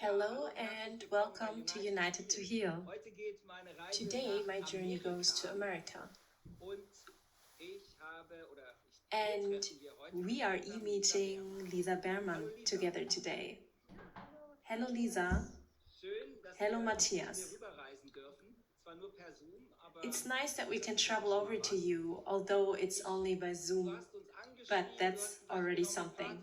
Hello and welcome to United to Heal. Today my journey goes to America. And we are e-meeting Lisa Berman together today. Hello Lisa. Hello Matthias. It's nice that we can travel over to you, although it's only by Zoom, but that's already something.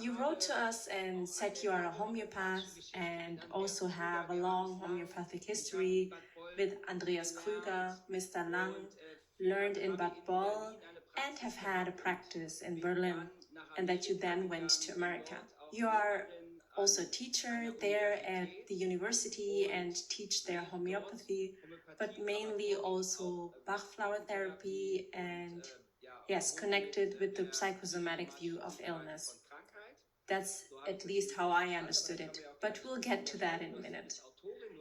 You wrote to us and said you are a homeopath and also have a long homeopathic history with Andreas Krüger, Mr. Lang, learned in Bad Boll, and have had a practice in Berlin, and that you then went to America. You are also a teacher there at the university and teach there homeopathy, but mainly also Bach Flower Therapy and, yes, connected with the psychosomatic view of illness. That's at least how I understood it, but we'll get to that in a minute.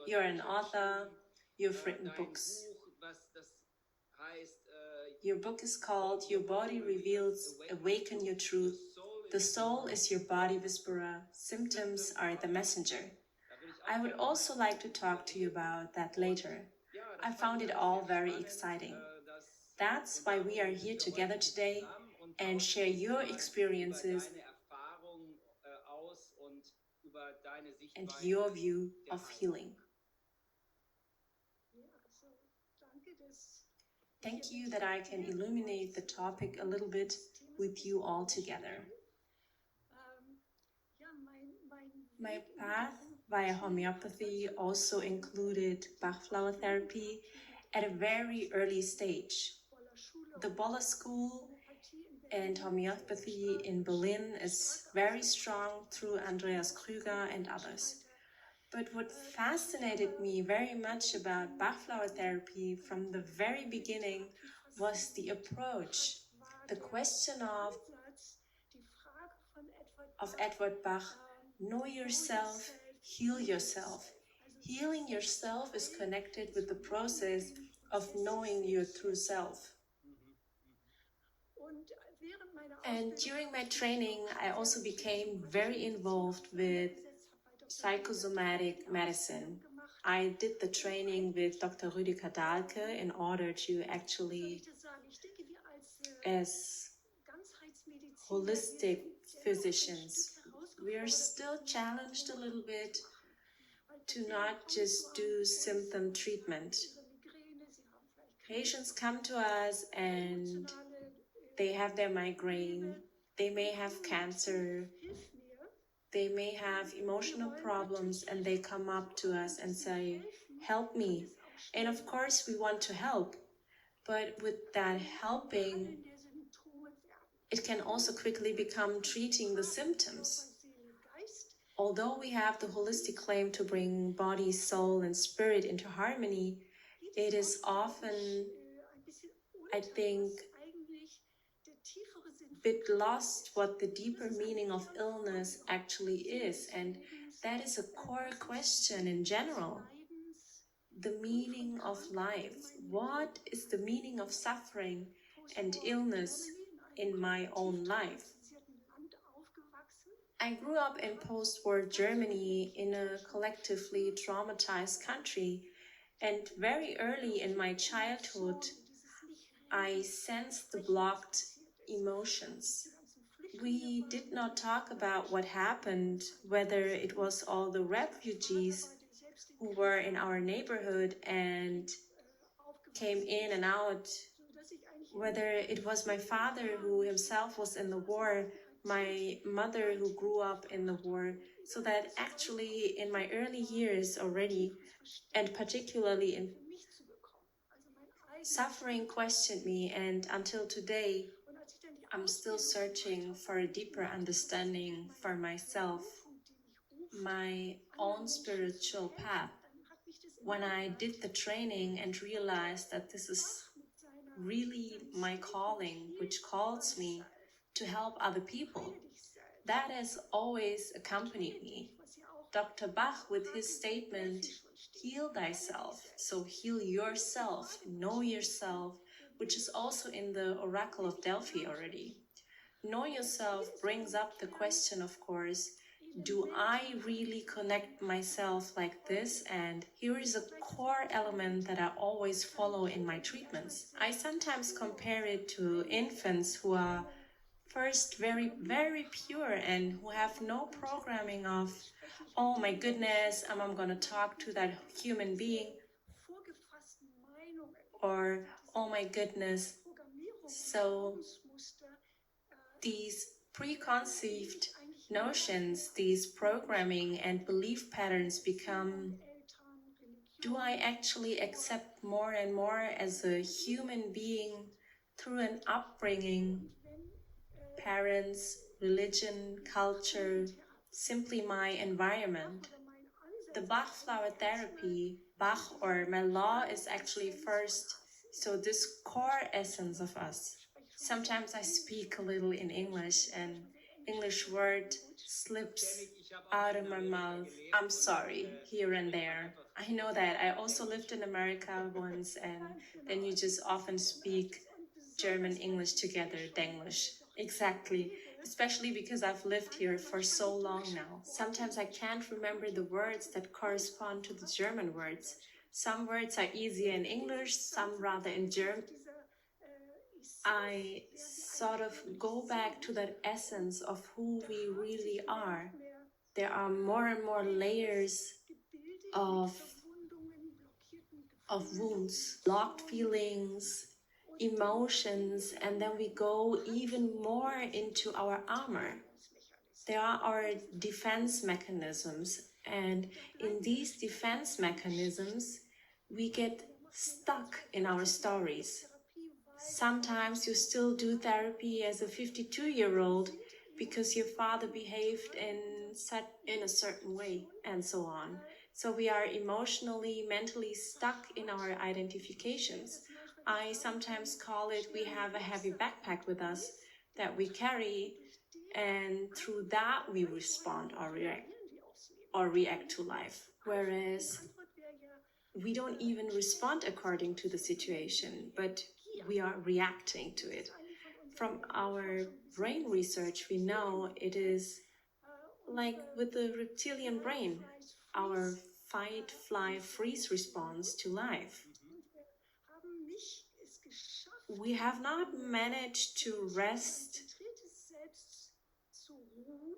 You're an author, you've written books. Your book is called Your Body Reveals, Awaken Your Truth. The soul is your body whisperer, symptoms are the messenger. I would also like to talk to you about that later. I found it all very exciting. That's why we are here together today and share your experiences and your view of healing. Thank you that I can illuminate the topic a little bit with you all together. My path via homeopathy also included Bach Flower Therapy at a very early stage. The Boller School and homeopathy in Berlin is very strong through Andreas Krüger and others. But what fascinated me very much about Bach Flower Therapy from the very beginning was the approach, the question of Edward Bach, know yourself, heal yourself. Healing yourself is connected with the process of knowing your true self. And during my training, I also became very involved with psychosomatic medicine. I did the training with Dr. Rüdiger Dahlke in order to actually, as holistic physicians, we are still challenged a little bit to not just do symptom treatment. Patients come to us and they have their migraine, they may have cancer, they may have emotional problems, and they come up to us and say, help me. And of course we want to help, but with that helping, it can also quickly become treating the symptoms. Although we have the holistic claim to bring body, soul, and spirit into harmony, it is often, I think, bit lost what the deeper meaning of illness actually is, and that is a core question in general. The meaning of life. What is the meaning of suffering and illness in my own life? I grew up in post-war Germany in a collectively traumatized country, and very early in my childhood I sensed the blocked emotions. We did not talk about what happened, whether it was all the refugees who were in our neighborhood and came in and out, whether it was my father who himself was in the war, my mother who grew up in the war, so that actually in my early years already, and particularly in suffering questioned me, and until today, I'm still searching for a deeper understanding for myself, my own spiritual path. When I did the training and realized that this is really my calling, which calls me to help other people, that has always accompanied me. Dr. Bach, with his statement, heal thyself, so heal yourself, know yourself, which is also in the Oracle of Delphi already. Know yourself brings up the question, of course, do I really connect myself like this? And here is a core element that I always follow in my treatments. I sometimes compare it to infants who are first very, very pure and who have no programming of, oh my goodness, I'm gonna talk to that human being, or oh my goodness. So these preconceived notions, these programming and belief patterns become, do I actually accept more and more as a human being through an upbringing, parents, religion, culture, simply my environment? The Bach Flower Therapy, Bach or my law is actually first, so this core essence of us. Sometimes I speak a little in English and English word slips out of my mouth. I'm sorry, here and there. I know that. I also lived in America once, and then you just often speak German English together, Denglish. Exactly, especially because I've lived here for so long now. Sometimes I can't remember the words that correspond to the German words. Some words are easier in English, some rather in German. I sort of go back to that essence of who we really are. There are more and more layers of wounds, blocked feelings, emotions, and then we go even more into our armor. There are our defense mechanisms, and in these defense mechanisms, we get stuck in our stories. Sometimes you still do therapy as a 52-year-old because your father behaved in a certain way, and so on. So we are emotionally, mentally stuck in our identifications. I sometimes call it we have a heavy backpack with us that we carry, and through that we respond or react to life. Whereas we don't even respond according to the situation, but we are reacting to it. From our brain research, we know it is like with the reptilian brain, our fight, fly, freeze response to life. We have not managed to rest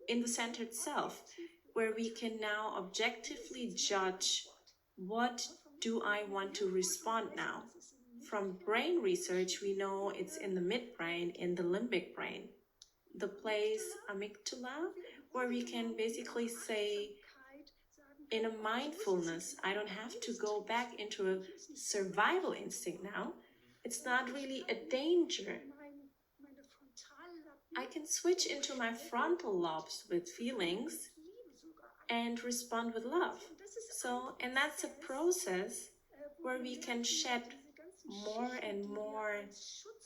in the centered self, where we can now objectively judge, what do I want to respond now? From brain research, we know it's in the midbrain, in the limbic brain, the place amygdala, where we can basically say, in a mindfulness, I don't have to go back into a survival instinct now. It's not really a danger. I can switch into my frontal lobes with feelings and respond with love. So, and that's a process where we can shed more and more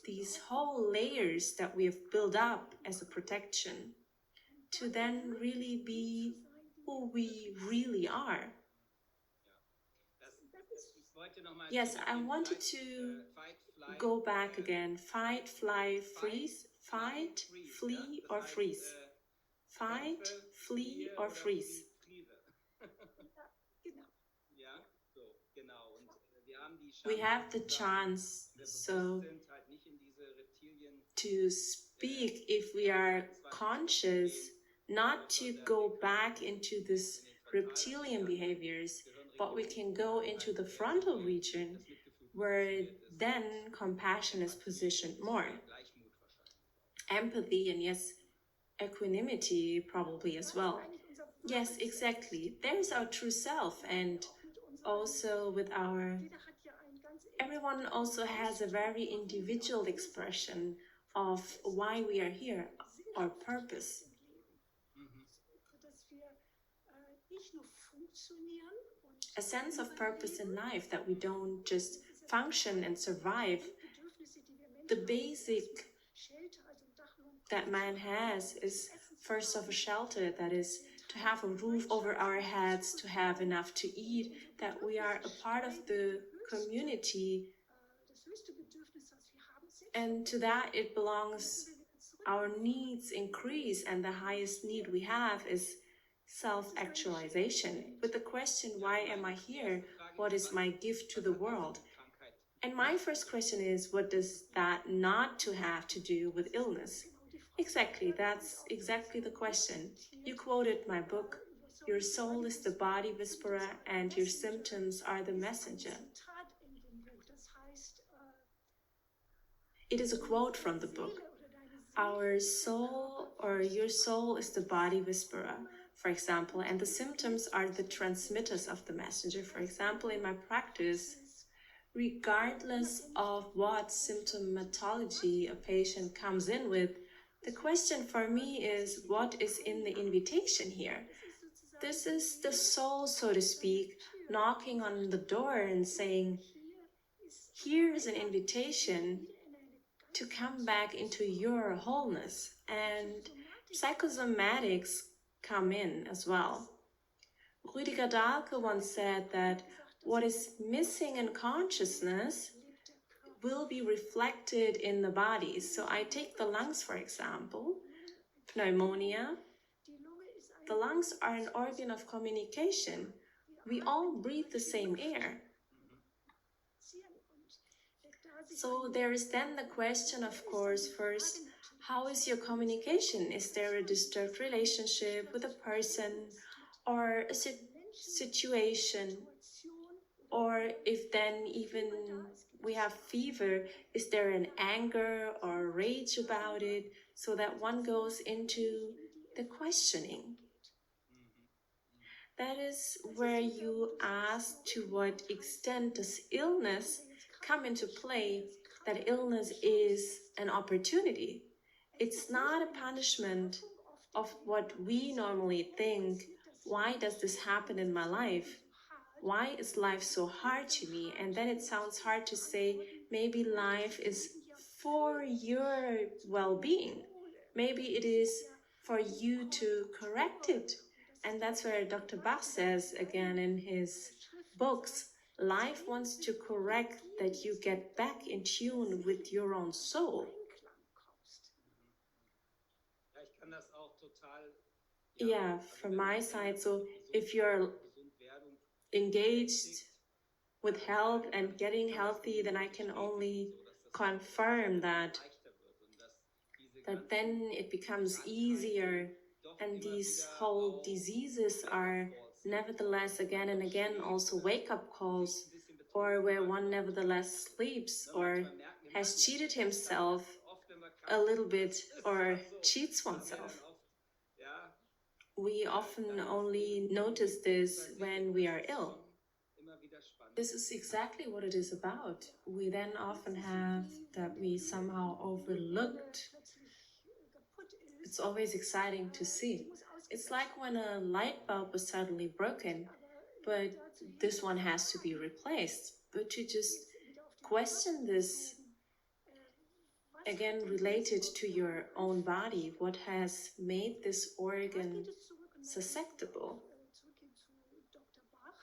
these whole layers that we have built up as a protection to then really be who we really are. Yes, I wanted to go back again. Fight, fly, freeze. Fight, flee, or freeze. Fight, flee, or freeze. We have the chance to speak, if we are conscious, not to go back into this reptilian behaviors, but we can go into the frontal region where then compassion is positioned more. Empathy, and yes, equanimity probably as well. Yes, exactly. There's our true self, and also with our, everyone also has a very individual expression of why we are here, our purpose. A sense of purpose in life, that we don't just function and survive. The basic that man has is first of a shelter, that is to have a roof over our heads, to have enough to eat, that we are a part of the community, and to that it belongs our needs increase, and the highest need we have is self-actualization, with the question, why am I here? What is my gift to the world? And my first question is, what does that not to have to do with illness? Exactly, that's exactly the question. You quoted my book, "Your soul is the body whisperer and your symptoms are the messenger." It is a quote from the book. Our soul, or your soul, is the body whisperer, for example, and the symptoms are the transmitters of the messenger. For example, in my practice, regardless of what symptomatology a patient comes in with, the question for me is, what is in the invitation here? This is the soul, so to speak, knocking on the door and saying, here is an invitation to come back into your wholeness. And psychosomatics come in as well. Rüdiger Dahlke once said that what is missing in consciousness will be reflected in the body. So I take the lungs, for example, pneumonia. The lungs are an organ of communication. We all breathe the same air. So there is then the question, of course, first, how is your communication? Is there a disturbed relationship with a person or a situation? Or if then even we have fever, is there an anger or rage about it? So that one goes into the questioning. That is where you ask, to what extent does illness come into play, that illness is an opportunity. It's not a punishment of what we normally think. Why does this happen in my life? Why is life so hard to me? And then it sounds hard to say, maybe life is for your well-being. Maybe it is for you to correct it. And that's where Dr. Bach says again in his books, life wants to correct that you get back in tune with your own soul. Yeah, from my side, so if you're engaged with health and getting healthy, then I can only confirm that then it becomes easier, and these whole diseases are nevertheless again and again also wake-up calls, or where one nevertheless sleeps or has cheated himself a little bit or cheats oneself. We often only notice this when we are ill. This is exactly what it is about. We then often have that we somehow overlooked. It's always exciting to see. It's like when a light bulb was suddenly broken, but this one has to be replaced. But to just question this, again related to your own body, what has made this organ susceptible?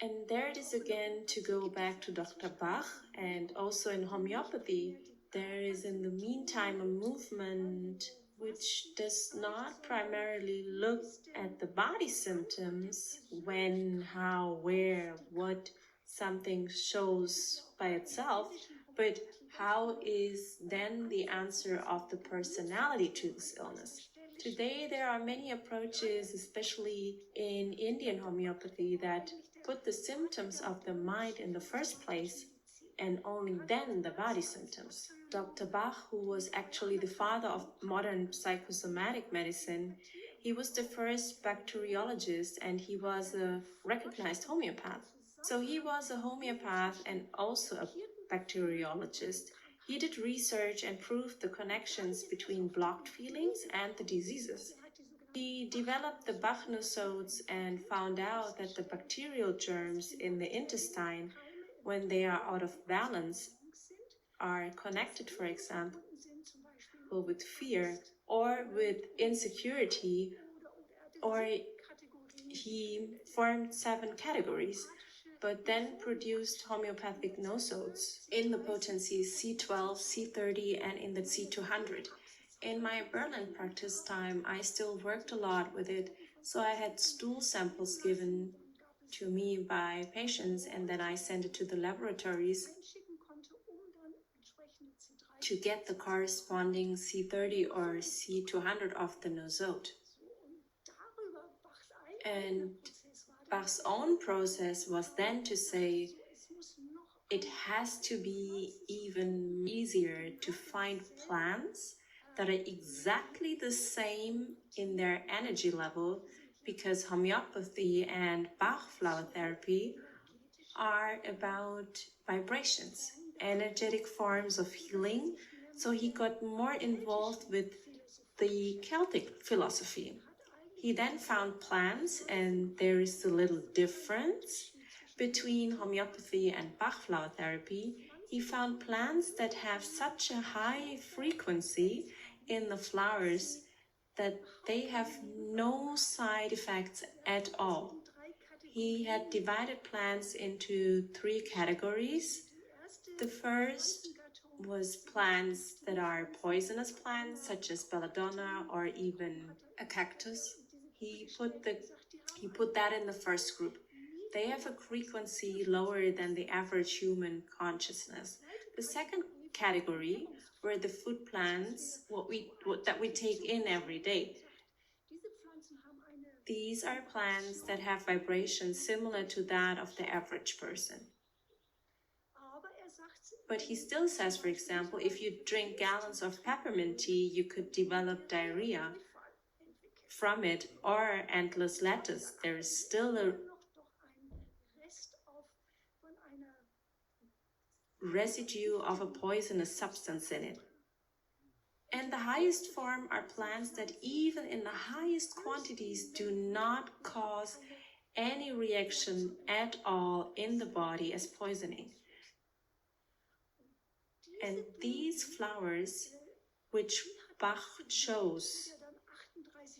And there it is again, to go back to Dr. Bach, and also in homeopathy, there is in the meantime a movement which does not primarily look at the body symptoms, when, how, where, what something shows by itself, but how is then the answer of the personality to this illness. Today there are many approaches, especially in Indian homeopathy, that put the symptoms of the mind in the first place, and only then the body symptoms. Dr. Bach, who was actually the father of modern psychosomatic medicine, he was the first bacteriologist, and he was a recognized homeopath. So he was a homeopath and also a bacteriologist. He did research and proved the connections between blocked feelings and the diseases. He developed the Bach nosodes and found out that the bacterial germs in the intestine, when they are out of balance, are connected, for example, with fear or with insecurity, or he formed 7 categories, but then produced homeopathic nosodes in the potencies C12, C30, and in the C200. In my Berlin practice time, I still worked a lot with it, So I had stool samples given to me by patients, and then I sent it to the laboratories to get the corresponding C30 or C200 of the nosote. And Bach's own process was then to say it has to be even easier to find plants that are exactly the same in their energy level, because homeopathy and Bach flower therapy are about vibrations, energetic forms of healing. So he got more involved with the Celtic philosophy. He then found plants, and there is a little difference between homeopathy and Bach flower therapy. He found plants that have such a high frequency in the flowers that they have no side effects at all. He had divided plants into 3 categories. The first was plants that are poisonous plants, such as belladonna or even a cactus. He put that in the first group. They have a frequency lower than the average human consciousness. The second category were the food plants, that we take in every day. These are plants that have vibrations similar to that of the average person. But he still says, for example, if you drink gallons of peppermint tea, you could develop diarrhea from it, or endless lettuce. There is still a residue of a poisonous substance in it. And the highest form are plants that even in the highest quantities do not cause any reaction at all in the body as poisoning. And these flowers, which Bach chose,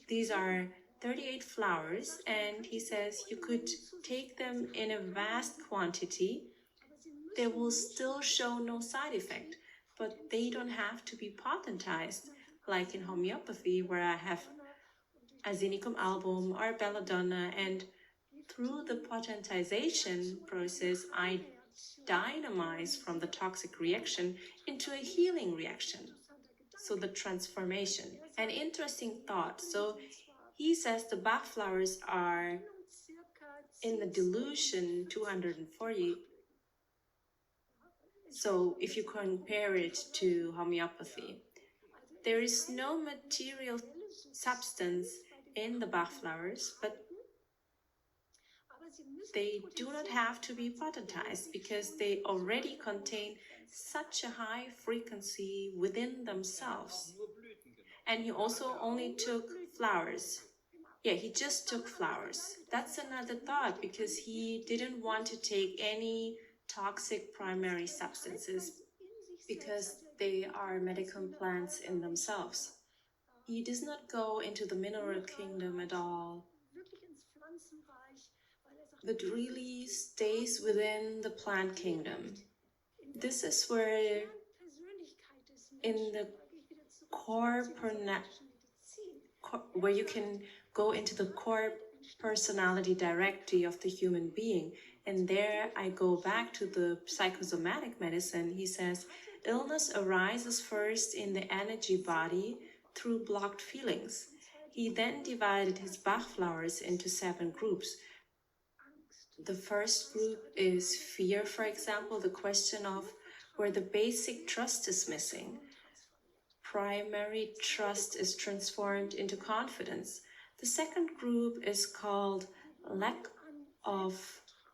these are 38 flowers, and he says you could take them in a vast quantity. They will still show no side effect, but they don't have to be potentized, like in homeopathy, where I have Arsenicum album or belladonna, and through the potentization process, I dynamize from the toxic reaction into a healing reaction. So the transformation. An interesting thought. So he says the Bach flowers are in the dilution 240. So if you compare it to homeopathy, there is no material substance in the Bach flowers, but they do not have to be potentized because they already contain such a high frequency within themselves. And he also only took flowers. Yeah, he just took flowers. That's another thought, because he didn't want to take any toxic primary substances because they are medical plants in themselves. He does not go into the mineral kingdom at all, but really stays within the plant kingdom. This is where in the where you can go into the core personality directory of the human being. And there I go back to the psychosomatic medicine. He says, illness arises first in the energy body through blocked feelings. He then divided his Bach flowers into 7 groups. The first group is fear, for example, the question of where the basic trust is missing. Primary trust is transformed into confidence. The second group is called lack of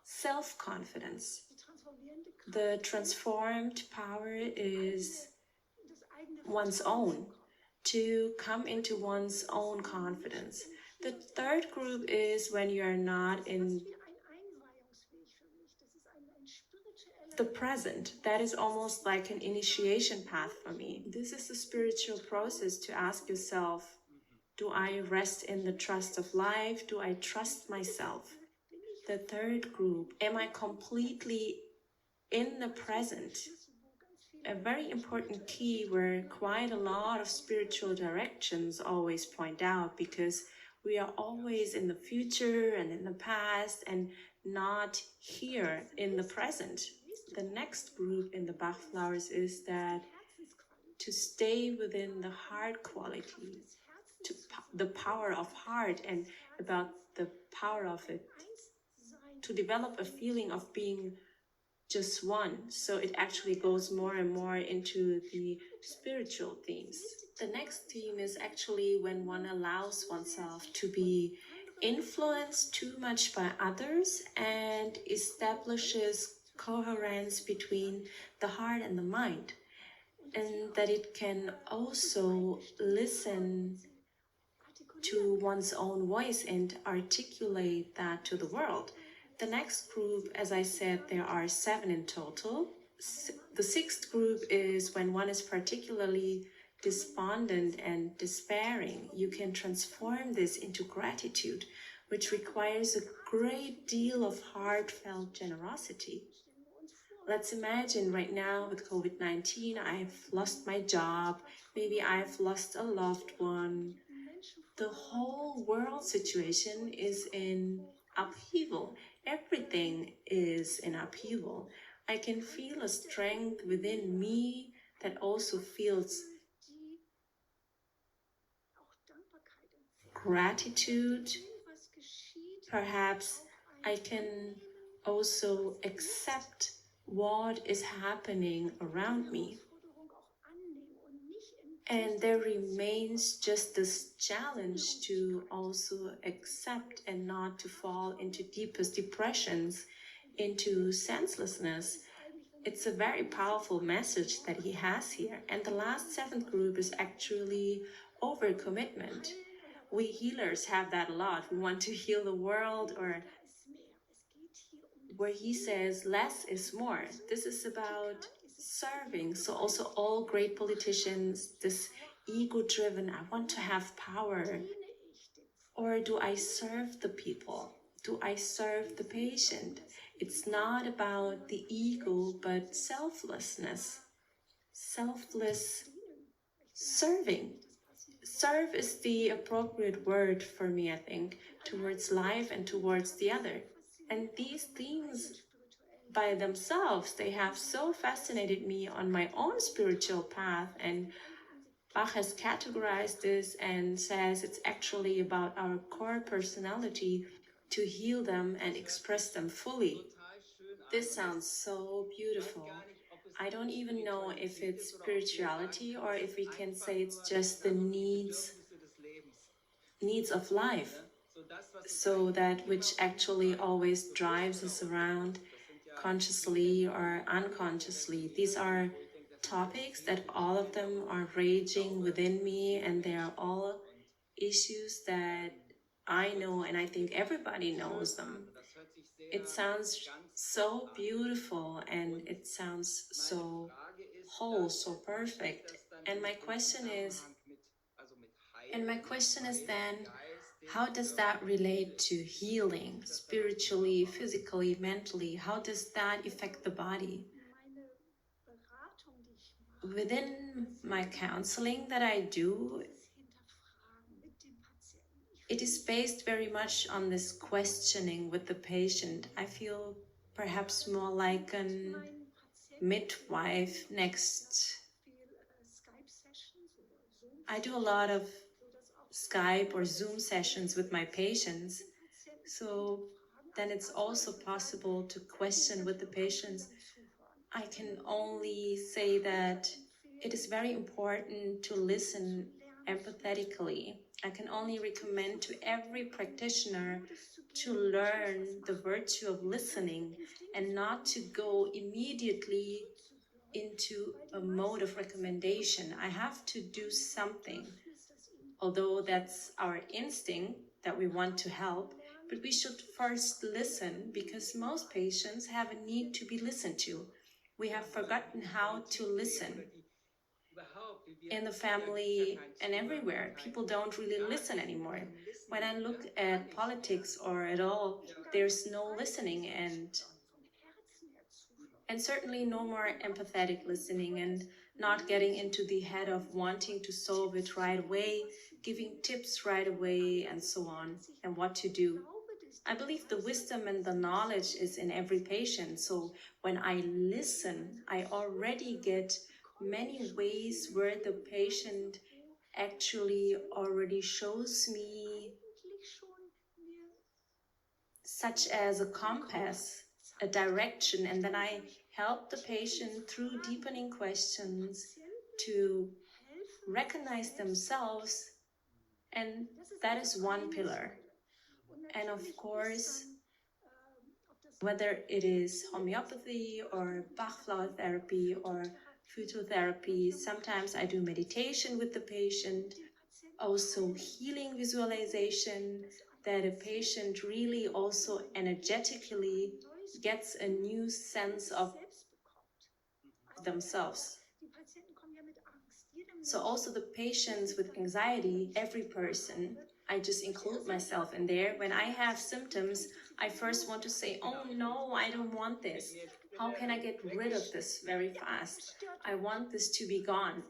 self-confidence. The transformed power is one's own, to come into one's own confidence. The third group is when you are not in the present. That is almost like an initiation path for me. This is a spiritual process to ask yourself, do I rest in the trust of life? Do I trust myself? The third group, am I completely in the present? A very important key where quite a lot of spiritual directions always point out, because We are always in the future and in the past and not here in the present. The next group in the Bach flowers is that to stay within the heart quality, the power of heart and about the power of it, to develop a feeling of being just one. So it actually goes more and more into the spiritual themes. The next theme is actually when one allows oneself to be influenced too much by others and establishes coherence between the heart and the mind, and that it can also listen to one's own voice and articulate that to the world. The next group, as I said, there are 7 in total. The 6th group is when one is particularly despondent and despairing. You can transform this into gratitude, which requires a great deal of heartfelt generosity. Let's imagine right now with COVID-19, I've lost my job, maybe I've lost a loved one. The whole world situation is in upheaval. Everything is in upheaval. I can feel a strength within me that also feels gratitude. Perhaps I can also accept what is happening around me. And there remains just this challenge to also accept and not to fall into deepest depressions, into senselessness. It's a very powerful message that he has here. And the last 7th group is actually overcommitment. We healers have that a lot. We want to heal the world, or where he says less is more. This is about serving. So also all great politicians, this ego-driven, I want to have power. Or do I serve the people? Do I serve the patient? It's not about the ego, but selflessness. Selfless serving. Serve is the appropriate word for me, I think, towards life and towards the other. And these themes by themselves, they have so fascinated me on my own spiritual path, and Bach has categorized this and says it's actually about our core personality to heal them and express them fully. This sounds so beautiful. I don't even know if it's spirituality or if we can say it's just the needs of life. So that which actually always drives us around, consciously or unconsciously. These are topics that all of them are raging within me, and they are all issues that I know, and I think everybody knows them. It sounds so beautiful and it sounds so whole, so perfect. And my question is then, how does that relate to healing spiritually, physically, mentally? How does that affect the body? Within my counseling that I do, it is based very much on this questioning with the patient. I feel perhaps more like a midwife next. I do a lot of Skype or Zoom sessions with my patients. So then it's also possible to question with the patients. I can only say that it is very important to listen empathetically. I can only recommend to every practitioner to learn the virtue of listening and not to go immediately into a mode of recommendation. I have to do something, although that's our instinct that we want to help, but we should first listen, because most patients have a need to be listened to. We have forgotten how to listen. In the family and everywhere, people don't really listen anymore. When I look at politics or at all, there's no listening and certainly no more empathetic listening, and not getting into the head of wanting to solve it right away, giving tips right away and so on, and what to do. I believe the wisdom and the knowledge is in every patient. So when I listen, I already get many ways where the patient actually already shows me, such as a compass, a direction, and then I help the patient through deepening questions to recognize themselves, and that is one pillar. And of course, whether it is homeopathy or Bach flower therapy or phototherapy, sometimes I do meditation with the patient, also healing visualization, that a patient really also energetically gets a new sense of themselves. So also the patients with anxiety, every person, I just include myself in there. When I have symptoms, I first want to say, oh no, I don't want this. How can I get rid of this very fast? I want this to be gone.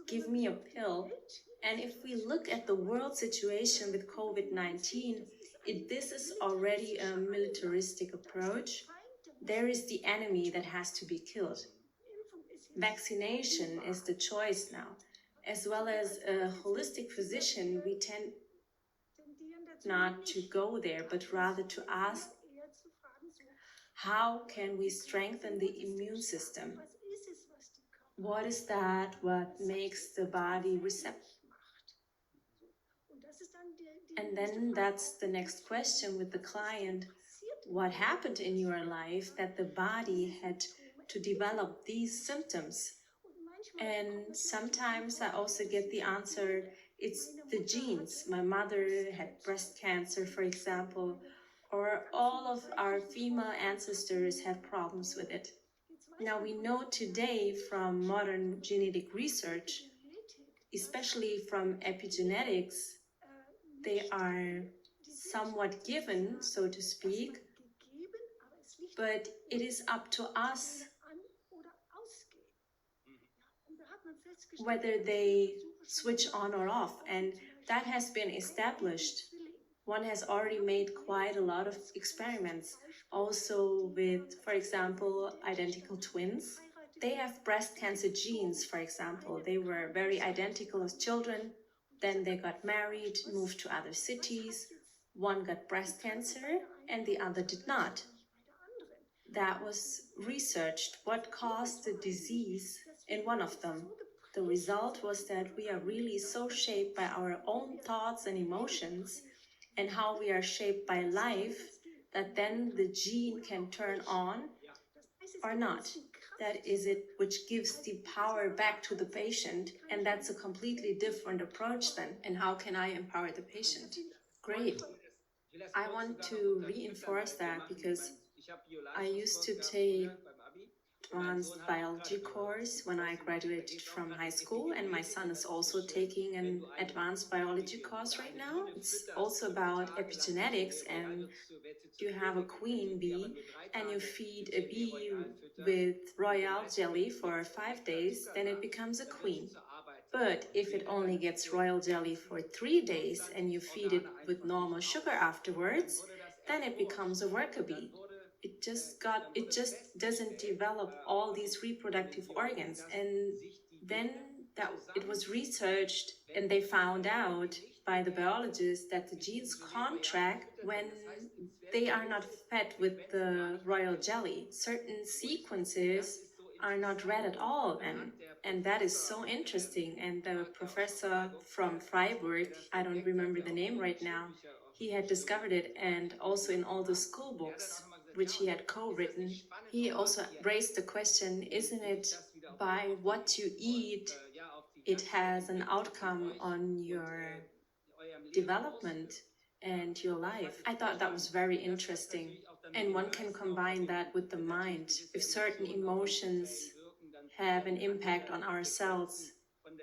Give me a pill. And if we look at the world situation with COVID-19, this is already a militaristic approach. There is the enemy that has to be killed. Vaccination is the choice now. As well as a holistic physician, we tend not to go there, but rather to ask, how can we strengthen the immune system? What is that what makes the body receptive? And then that's the next question with the client. What happened in your life that the body had to develop these symptoms? And sometimes I also get the answer, it's the genes. My mother had breast cancer, for example, or all of our female ancestors had problems with it. Now we know today from modern genetic research, especially from epigenetics, they are somewhat given, so to speak, but it is up to us whether they switch on or off, and that has been established. One has already made quite a lot of experiments, also with, for example, identical twins. They have breast cancer genes, for example. They were very identical as children. Then they got married, moved to other cities. One got breast cancer and the other did not. That was researched. What caused the disease in one of them? The result was that we are really so shaped by our own thoughts and emotions and how we are shaped by life that then the gene can turn on or not. That is it which gives the power back to the patient, and that's a completely different approach then. And how can I empower the patient? Great. I want to reinforce that because I used to take advanced biology course when I graduated from high school, and my son is also taking an advanced biology course right now. It's also about epigenetics, and you have a queen bee and you feed a bee with royal jelly for 5 days, then it becomes a queen. But if it only gets royal jelly for 3 days and you feed it with normal sugar afterwards, then it becomes a worker bee. It just doesn't develop all these reproductive organs. And then it was researched and they found out by the biologists that the genes contract when they are not fed with the royal jelly. Certain sequences are not read at all, and that is so interesting. And the professor from Freiburg, I don't remember the name right now, he had discovered it, and also in all the school books which he had co-written, he also raised the question, isn't it by what you eat, it has an outcome on your development and your life? I thought that was very interesting. And one can combine that with the mind. If certain emotions have an impact on our cells,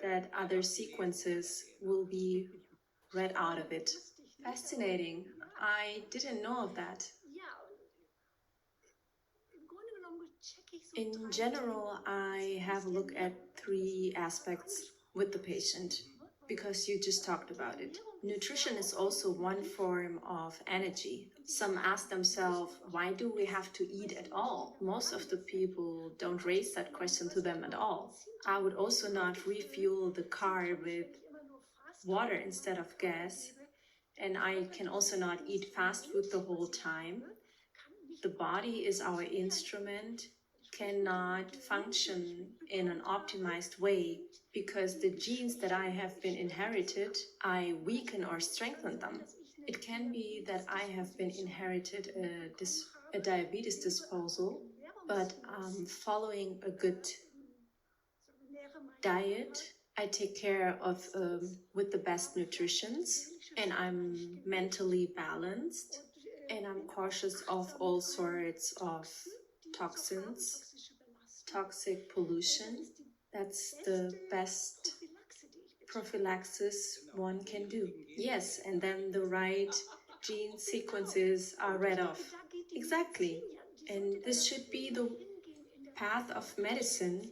that other sequences will be read out of it. Fascinating. I didn't know of that. In general, I have a look at 3 aspects with the patient. because you just talked about it. Nutrition is also one form of energy. Some ask themselves, why do we have to eat at all? Most of the people don't raise that question to them at all. I would also not refuel the car with water instead of gas, and I can also not eat fast food the whole time. The body is our instrument, cannot function in an optimized way because the genes that I have been inherited, I weaken or strengthen them. It can be that I have been inherited a diabetes disposal, but following a good diet, I take care of with the best nutritions, and I'm mentally balanced, and I'm cautious of all sorts of toxins, toxic pollution. That's the best prophylaxis one can do. Yes, and then the right gene sequences are read off. Exactly. And this should be the path of medicine,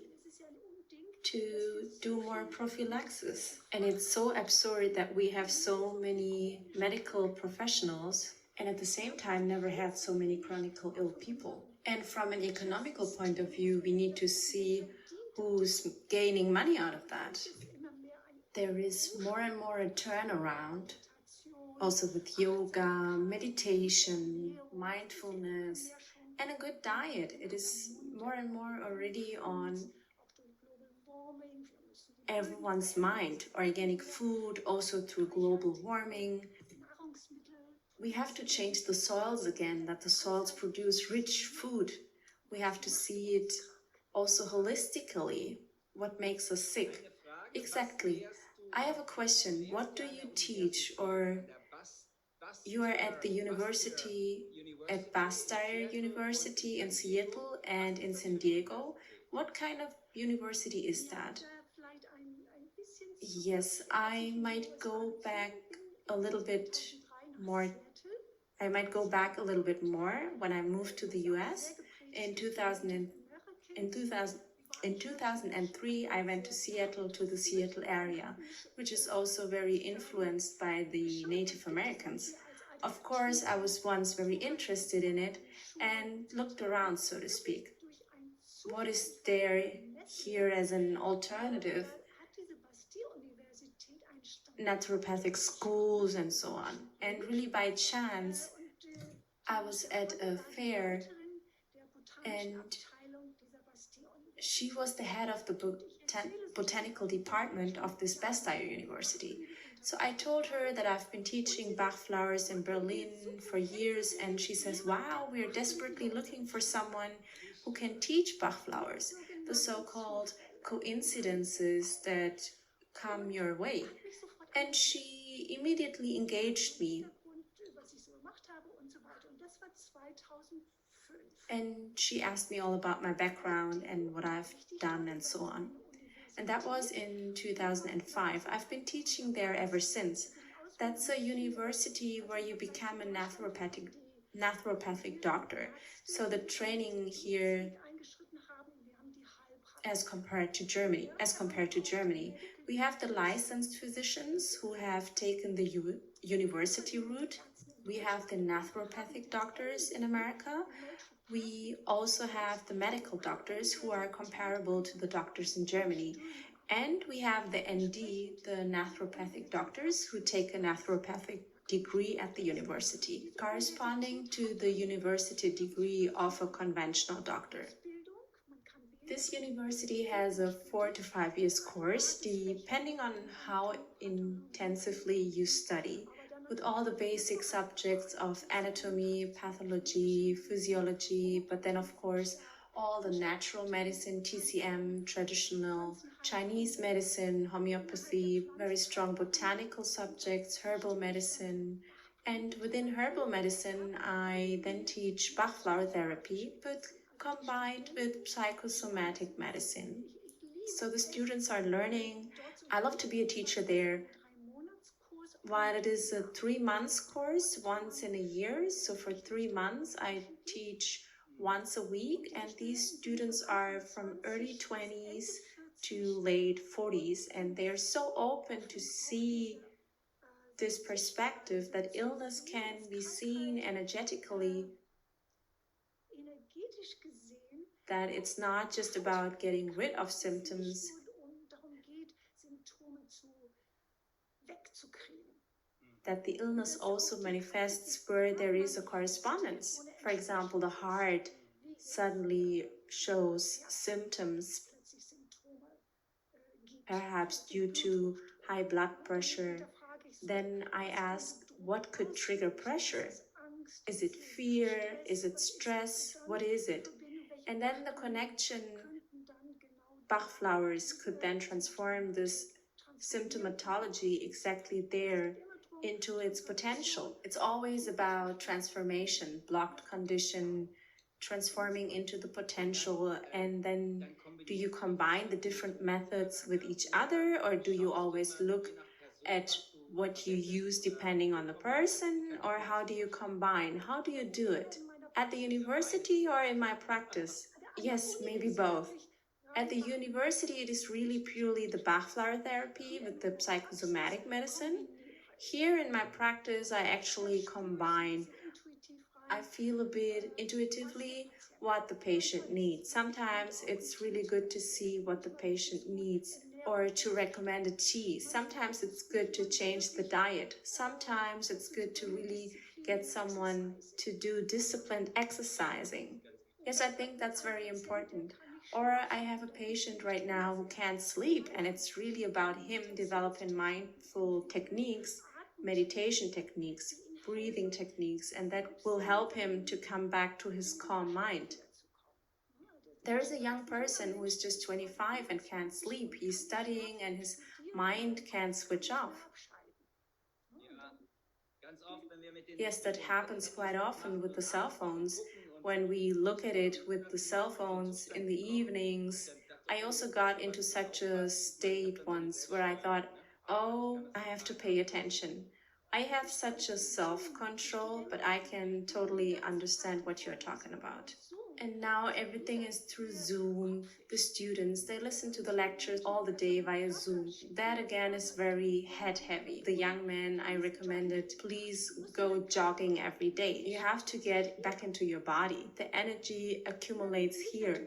to do more prophylaxis. And it's so absurd that we have so many medical professionals and at the same time never had so many chronically ill people. And from an economical point of view, we need to see who's gaining money out of that. There is more and more a turnaround, also with yoga, meditation, mindfulness, and a good diet. It is more and more already on everyone's mind. Organic food, also through global warming. We have to change the soils again, that the soils produce rich food. We have to see it also holistically, what makes us sick. Exactly. I have a question. What do you teach, or you are at the university, at Bastyr University in Seattle and in San Diego. What kind of university is that? Yes, I might go back a little bit more. I might go back a little bit more when I moved to the US in 2003. I went to Seattle, to the Seattle area, which is also very influenced by the Native Americans. Of course, I was once very interested in it and looked around, so to speak. What is there here as an alternative? Naturopathic schools and so on. And really by chance, I was at a fair and she was the head of the botanical department of this Bastyr University. So I told her that I've been teaching Bach flowers in Berlin for years, and she says, wow, we're desperately looking for someone who can teach Bach flowers, the so-called coincidences that come your way. And she immediately engaged me. And she asked me all about my background and what I've done and so on. And that was in 2005. I've been teaching there ever since. That's a university where you become a naturopathic doctor. So the training here, as compared to Germany, we have the licensed physicians who have taken the university route. We have the naturopathic doctors in America. We also have the medical doctors who are comparable to the doctors in Germany. And we have the ND, the naturopathic doctors, who take a naturopathic degree at the university, corresponding to the university degree of a conventional doctor. This university has a 4 to 5 years course, depending on how intensively you study, with all the basic subjects of anatomy, pathology, physiology, but then of course all the natural medicine, TCM, traditional Chinese medicine, homeopathy, very strong botanical subjects, herbal medicine. And within herbal medicine, I then teach Bach flower therapy, but combined with psychosomatic medicine. So the students are learning. I love to be a teacher there. While it is a 3 months course, once in a year, so for 3 months I teach once a week, and these students are from early 20s to late 40s, and they're so open to see this perspective that illness can be seen energetically, that it's not just about getting rid of symptoms, that the illness also manifests where there is a correspondence. For example, the heart suddenly shows symptoms, perhaps due to high blood pressure. Then I ask, what could trigger pressure? Is it fear? Is it stress? What is it? And then the connection, Bach flowers could then transform this symptomatology exactly there into its potential. It's always about transformation, blocked condition, transforming into the potential. And then do you combine the different methods with each other, or do you always look at what you use depending on the person, or how do you combine? How do you do it? At the university or in my practice? Yes, maybe both. At the university, it is really purely the Bach flower therapy with the psychosomatic medicine. Here in my practice, I actually combine. I feel a bit intuitively what the patient needs. Sometimes it's really good to see what the patient needs or to recommend a tea. Sometimes it's good to change the diet. Sometimes it's good to really get someone to do disciplined exercising. Yes, I think that's very important. Or I have a patient right now who can't sleep, and it's really about him developing mindful techniques, meditation techniques, breathing techniques, and that will help him to come back to his calm mind. There is a young person who is just 25 and can't sleep. He's studying and his mind can't switch off. Yes, that happens quite often with the cell phones. When we look at it with the cell phones in the evenings, I also got into such a state once where I thought, oh, I have to pay attention. I have such a self-control, but I can totally understand what you're talking about. And now everything is through Zoom. The students, they listen to the lectures all the day via Zoom. That again is very head heavy. The young man I recommended, please go jogging every day. You have to get back into your body. The energy accumulates here.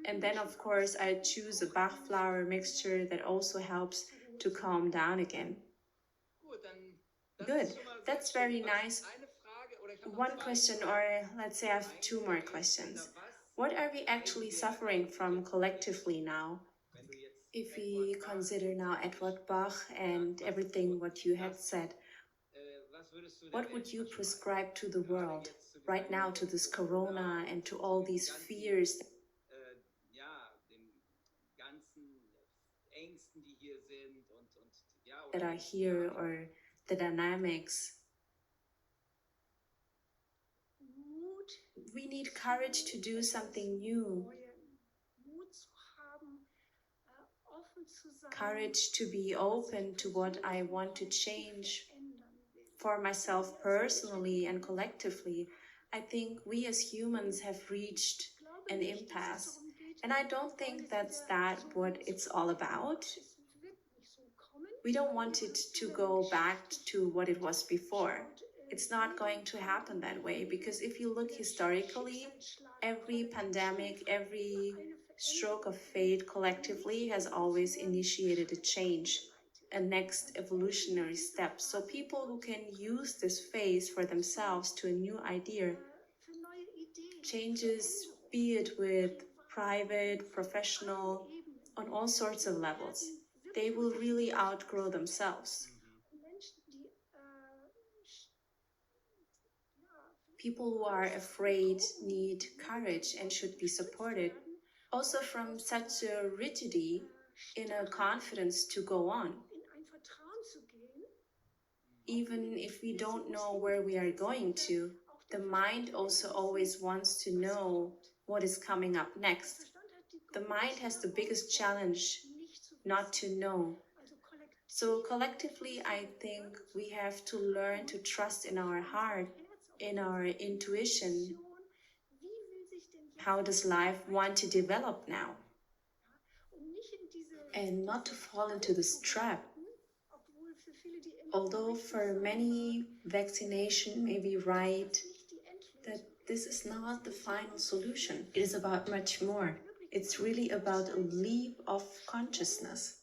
And then of course I choose a Bach flower mixture that also helps to calm down again. Good, that's very nice. One question, or let's say I have two more questions. What are we actually suffering from collectively now? If we consider now Edward Bach and everything what you had said, what would you prescribe to the world right now, to this corona and to all these fears that are here, or the dynamics? We need courage to do something new. Courage to be open to what I want to change for myself personally and collectively. I think we as humans have reached an impasse. And I don't think that's what it's all about. We don't want it to go back to what it was before. It's not going to happen that way, because if you look historically, every pandemic, every stroke of fate collectively has always initiated a change, a next evolutionary step. So people who can use this phase for themselves to a new idea, changes, be it with private, professional, on all sorts of levels, they will really outgrow themselves. People who are afraid need courage and should be supported, also from such a rigidity, in a confidence to go on. Even if we don't know where we are going to, the mind also always wants to know what is coming up next. The mind has the biggest challenge, not to know. So collectively, I think we have to learn to trust in our heart, in our intuition. How does life want to develop now? and not to fall into this trap. Although for many, vaccination may be right, that this is not the final solution. It is about much more. It's really about a leap of consciousness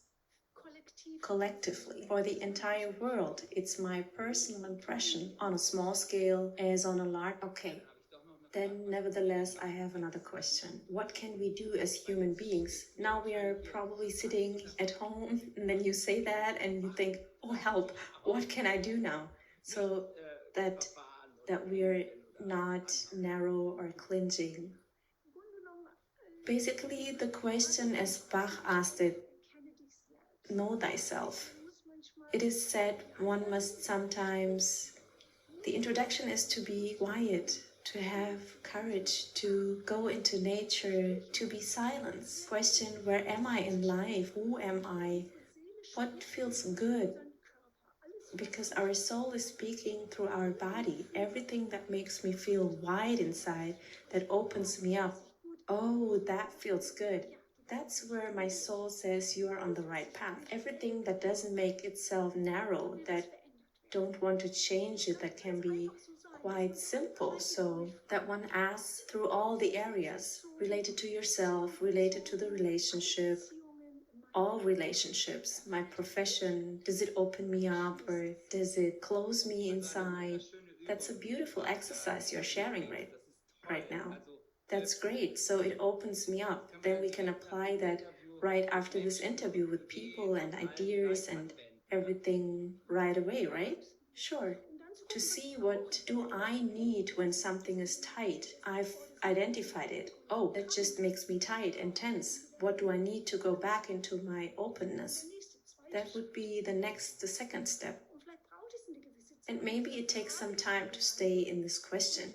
collectively for the entire world. It's my personal impression on a small scale as on a large. Okay, then nevertheless I have another question. What can we do as human beings? Now we are probably sitting at home and then you say that and you think, oh help, what can I do now? So that we're not narrow or clinging. Basically the question as Bach asked it, know thyself. It is said one must sometimes, the introduction is to be quiet, to have courage, to go into nature, to be silent. Question, where am I in life? Who am I? What feels good? Because our soul is speaking through our body. Everything that makes me feel wide inside, that opens me up. Oh, that feels good. That's where my soul says you are on the right path. Everything that doesn't make itself narrow, that don't want to change it, that can be quite simple. So that one asks through all the areas related to yourself, related to the relationship, all relationships, my profession, does it open me up or does it close me inside? That's a beautiful exercise you're sharing right now. That's great. So it opens me up. Then we can apply that right after this interview with people and ideas and everything right away, right? Sure. To see what do I need when something is tight. I've identified it. Oh, that just makes me tight and tense. What do I need to go back into my openness? That would be the second step. And maybe it takes some time to stay in this question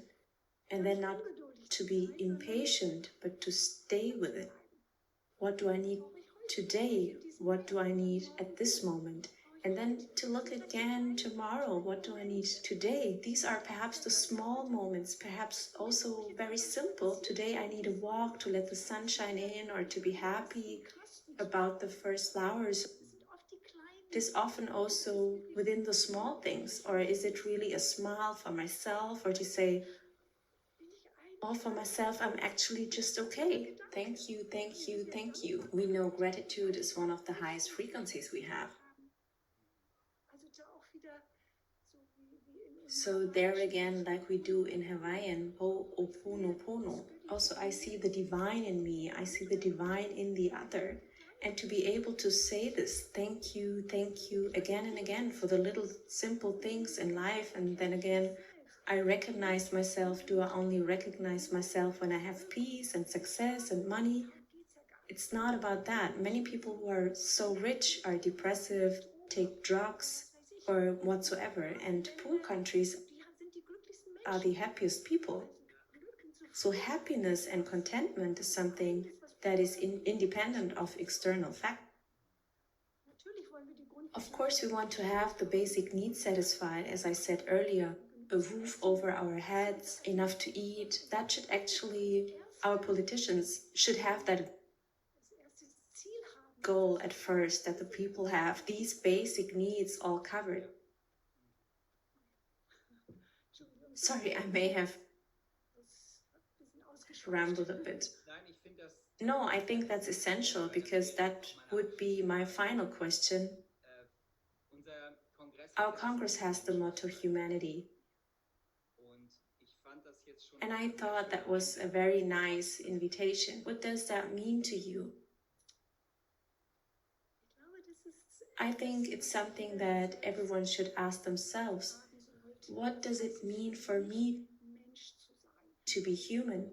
and then not to be impatient, but to stay with it. What do I need today? What do I need at this moment? And then to look again tomorrow, what do I need today? These are perhaps the small moments, perhaps also very simple. Today I need a walk to let the sun shine in or to be happy about the first flowers. It is often also within the small things, or is it really a smile for myself or to say, all for myself, I'm actually just okay. Thank you, thank you, thank you. We know gratitude is one of the highest frequencies we have. So there again, like we do in Hawaiian, Ho'oponopono. Also, I see the divine in me. I see the divine in the other. And to be able to say this, thank you, again and again for the little simple things in life. And then again, I recognize myself. Do I only recognize myself when I have peace and success and money? It's not about that. Many people who are so rich are depressive, take drugs or whatsoever. And poor countries are the happiest people. So happiness and contentment is something that is independent of external factors. Of course, we want to have the basic needs satisfied, as I said earlier, a roof over our heads, enough to eat. That should actually, our politicians should have that goal at first, that the people have these basic needs all covered. Sorry, I may have rambled a bit. No, I think that's essential because that would be my final question. Our Congress has the motto humanity. And I thought that was a very nice invitation. What does that mean to you? I think it's something that everyone should ask themselves. What does it mean for me to be human?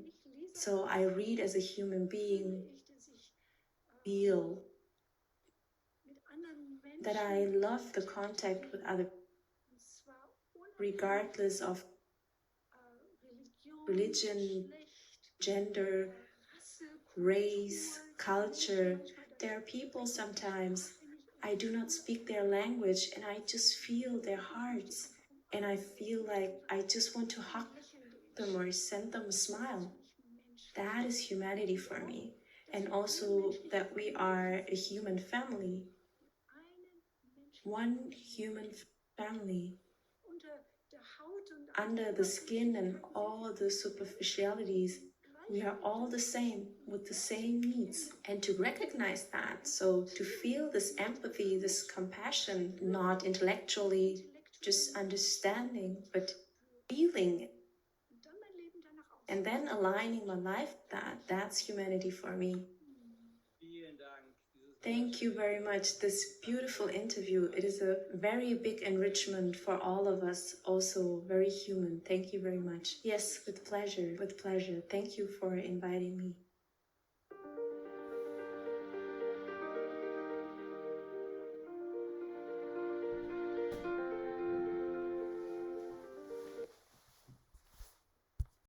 So I read as a human being, feel that I love the contact with other, regardless of religion, gender, race, culture. There are people sometimes, I do not speak their language and I just feel their hearts and I feel like I just want to hug them or send them a smile. That is humanity for me. and also that we are a human family, one human family. Under the skin and all the superficialities, we are all the same with the same needs. And to recognize that, so to feel this empathy, this compassion, not intellectually just understanding, but feeling it, and then aligning my life with that, that's humanity for me. Thank you very much. This beautiful interview. It is a very big enrichment for all of us, also very human. Thank you very much. Yes, with pleasure, with pleasure. Thank you for inviting me.